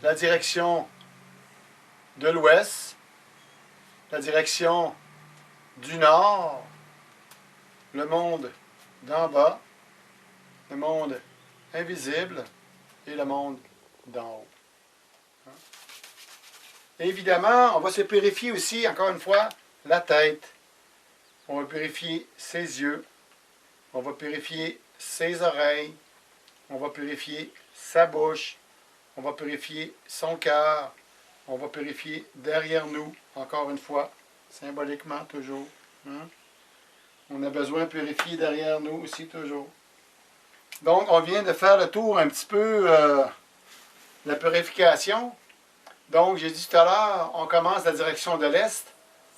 la direction de l'ouest, la direction du nord, le monde d'en bas, le monde invisible et le monde d'en haut. Et évidemment, on va se purifier aussi, encore une fois, la tête. On va purifier ses yeux. On va purifier ses oreilles. On va purifier sa bouche. On va purifier son cœur. On va purifier derrière nous, encore une fois, symboliquement toujours. On a besoin de purifier derrière nous aussi toujours. Donc, on vient de faire le tour un petit peu de la purification. Donc, j'ai dit tout à l'heure, on commence la direction de l'Est.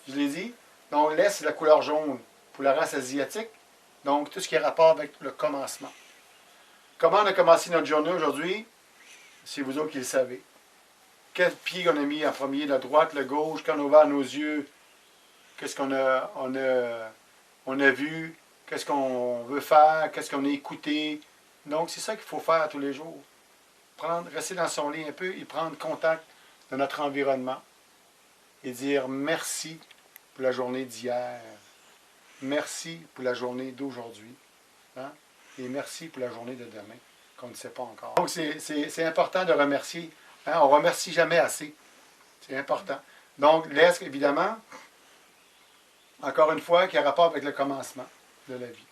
Je l'ai dit. Donc, l'Est, c'est la couleur jaune pour la race asiatique. Donc, tout ce qui est rapport avec le commencement. Comment on a commencé notre journée aujourd'hui? C'est vous autres qui le savez. Quel pied on a mis en premier, la droite, le gauche, quand on a ouvert nos yeux, qu'est-ce qu'on a vu, qu'est-ce qu'on veut faire, qu'est-ce qu'on a écouté. Donc, c'est ça qu'il faut faire tous les jours. Rester dans son lit un peu et prendre contact de notre environnement et dire merci pour la journée d'hier, merci pour la journée d'aujourd'hui, hein? Et merci pour la journée de demain, qu'on ne sait pas encore. Donc, c'est important de remercier. Hein? On ne remercie jamais assez. C'est important. Donc, l'Est, évidemment, encore une fois, qui a rapport avec le commencement de la vie.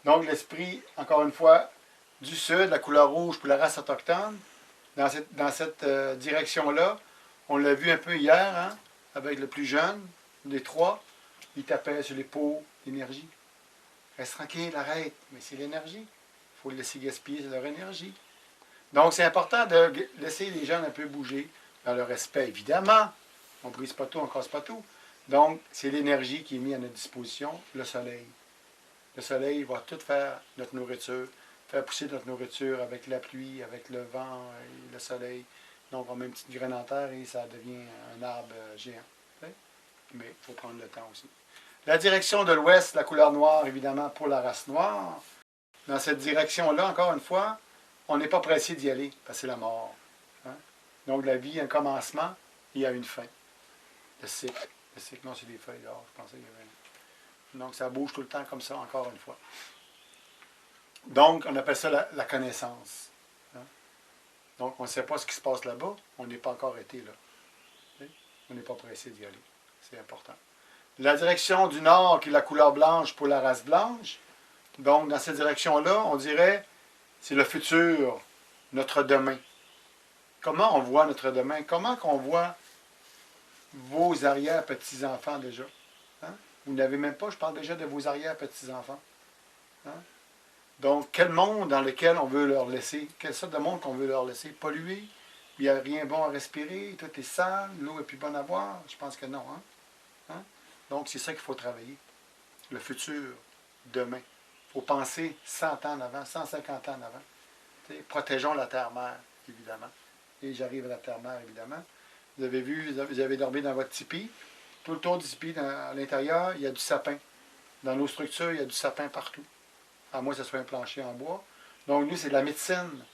Donc, l'esprit, encore une fois, du Sud, la couleur rouge pour la race autochtone, dans cette direction-là, on l'a vu un peu hier, hein, avec le plus jeune des trois, il tapait sur les pots d'énergie. Reste tranquille, arrête, mais c'est l'énergie. Il faut le laisser gaspiller leur énergie. Donc, c'est important de laisser les jeunes un peu bouger, dans le respect, évidemment. On ne brise pas tout, on ne casse pas tout. Donc, c'est l'énergie qui est mise à notre disposition, le soleil. Le soleil va tout faire notre nourriture, faire pousser notre nourriture avec la pluie, avec le vent et le soleil. Donc, on met une petite graine en terre et ça devient un arbre géant. Mais il faut prendre le temps aussi. La direction de l'ouest, la couleur noire, évidemment, pour la race noire. Dans cette direction-là, encore une fois, on n'est pas pressé d'y aller, parce que c'est la mort. Hein? Donc, la vie a un commencement et il y a une fin. Le cycle. Le cycle, non, c'est des feuilles dehors. Je pensais qu'il y avait une... Donc, ça bouge tout le temps comme ça, encore une fois. Donc, on appelle ça la connaissance. Hein? Donc, on ne sait pas ce qui se passe là-bas. On n'est pas encore été là. On n'est pas pressé d'y aller. C'est important. La direction du nord, qui est la couleur blanche pour la race blanche. Donc, dans cette direction-là, on dirait, c'est le futur, notre demain. Comment on voit notre demain? Comment qu'on voit vos arrière-petits-enfants déjà? Hein? Vous n'avez même pas, je parle déjà de vos arrière-petits-enfants. Hein? Donc, quel monde dans lequel on veut leur laisser? Quelle sorte de monde qu'on veut leur laisser? Pollué? Il n'y a rien bon à respirer? Tout est sale? L'eau est plus bonne à boire? Je pense que non. Hein? Hein? Donc, c'est ça qu'il faut travailler. Le futur, demain. Il faut penser 100 ans en avant, 150 ans en avant. T'sais, protégeons la terre-mère, évidemment. Et j'arrive à la terre-mère, évidemment. Vous avez vu, vous avez dormi dans votre tipi. Tout le tour du tipi, à l'intérieur, il y a du sapin. Dans nos structures, il y a du sapin partout. À moins que ce soit un plancher en bois. Donc, nous, c'est de la médecine.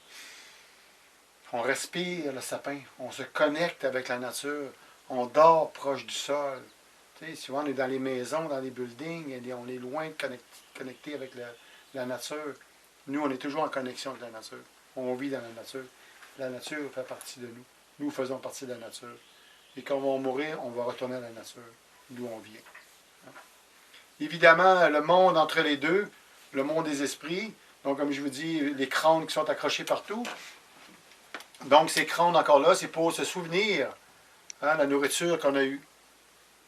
On respire le sapin. On se connecte avec la nature. On dort proche du sol. T'sais, souvent, on est dans les maisons, dans les buildings, et on est loin de connecter avec la nature. Nous, on est toujours en connexion avec la nature. On vit dans la nature. La nature fait partie de nous. Nous faisons partie de la nature. Et quand on va mourir, on va retourner à la nature, d'où on vient. Évidemment, le monde entre les deux, le monde des esprits, donc comme je vous dis, les crânes qui sont accrochés partout. Donc ces crânes encore là, c'est pour se souvenir, hein, la nourriture qu'on a eue,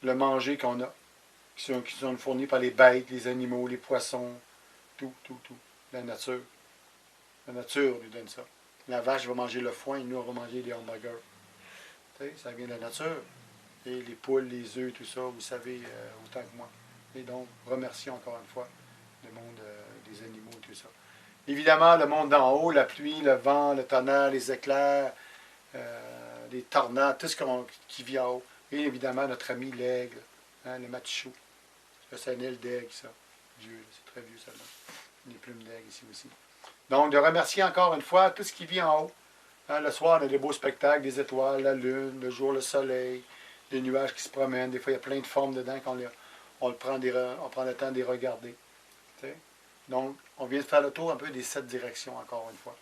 le manger qu'on a, qui sont fournis par les bêtes, les animaux, les poissons, tout. La nature. La nature nous donne ça. La vache va manger le foin, et nous, on va manger des hamburgers. Ça vient de la nature. Et les poules, les œufs, tout ça, vous savez autant que moi. Et donc, remercions encore une fois le monde des animaux, tout ça. Évidemment, le monde d'en haut, la pluie, le vent, le tonnerre, les éclairs, les tornades, tout ce qui vit en haut. Et évidemment, notre ami l'aigle, hein, le matichou. C'est un aile d'aigle, ça. Vieux, c'est très vieux, ça. Des plumes d'aigle ici aussi. Donc, de remercier encore une fois tout ce qui vit en haut. Hein, le soir, on a des beaux spectacles, des étoiles, la lune, le jour, le soleil, des nuages qui se promènent. Des fois, il y a plein de formes dedans on prend le temps de les regarder. T'sais. Donc, on vient de faire le tour un peu des 7 directions, encore une fois.